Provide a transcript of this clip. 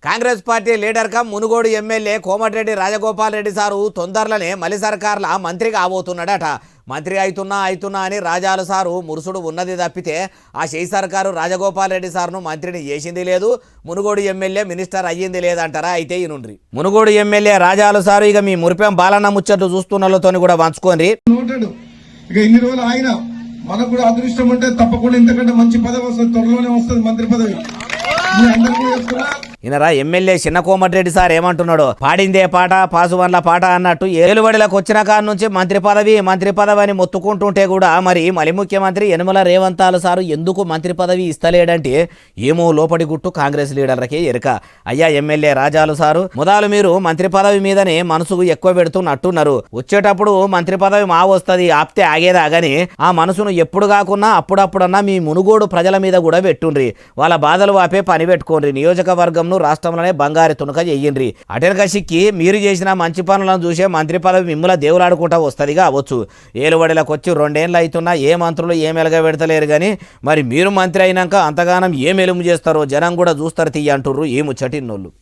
Congress party leader come Munugode MLA Komatireddy Rajagopal Reddy sir తొందరలోనే మలి సర్కార్ల మంత్రి కాబోతున్నాడట. మంత్రి అవుతున్నా అని రాజాలు సారు మురుసుడు ఉన్నది తప్పితే ఆ చేయి సర్కారు రాజగోపాల్ రెడ్డి సార్ను మంత్రిని చేసింది లేదు, మునుగోడు ఎమ్మెల్యే మినిస్టర్ అయ్యింది లేదంటారా? అయితే ఈనుండ్రి. మునుగోడు ఎమ్మెల్యే రాజాలు సారు ఇక మీ మురిపెం బాలన్న ముచ్చట్లు చూస్తున్నతోని కూడా పంచుకోండి. ఇక ఇన్ని రోజులు ఆయన మనకు కూడా అదృష్టం ఉంటే తప్పకుండా ఇంతకంటే మంచి పదవి వస్తుంది, త్వరలోనే వస్తుంది మంత్రి పదవి. ఈయనరా ఎమ్మెల్యే చిన్న కోమటిరెడ్డి సార్ ఏమంటున్నాడు, పాడిందే పాట పాసువన్ల పాట అన్నట్టు ఏలుబడిలకు వచ్చిన కాడ నుంచి మంత్రి పదవి అని మొత్తుకుంటుంటే కూడా మరి మలి ముఖ్యమంత్రి యనమల రేవంతాలు సారు ఎందుకు మంత్రి పదవి ఇస్తలేడంటే ఏమో లోపడి గుట్టు కాంగ్రెస్ లీడర్లకే ఎరుక. అయ్యా ఎమ్మెల్యే రాజాలు సారు, మొదలు మీరు మంత్రి పదవి మీదనే మనసుకు ఎక్కువ పెడుతున్నట్టున్నారు. వచ్చేటప్పుడు మంత్రి పదవి మా వస్తుంది ఆప్తే ఆగేదాగని ఆ మనసును ఎప్పుడు కాకున్నా అప్పుడప్పుడన్నా మీ మునుగోడు ప్రజల మీద కూడా పెట్టుండ్రి. వాళ్ళ బాధలు వాపే పని పెట్టుకోండి. నియోజకవర్గంను రాష్ట్రంలోనే బంగారు తునక చెయ్యండ్రి. అటెనక సిక్కి మీరు చేసిన మంచి పనులను చూసే మంత్రి పదవి మిమ్మల దేవులాడుకుంటా వస్తుందిగా అవ్వచ్చు. ఏలుబడిలకు వచ్చి 2 ఏళ్ళు అవుతున్నా ఏ మంత్రులు ఏం ఎలగ పెడతలేరు కానీ మరి మీరు మంత్రి అయినాక అంతగానం ఏం ఎలుము చేస్తారో జనం కూడా చూస్తారు తీయ అంటుర్రు ఈ ముచ్చటిన్నోళ్ళు.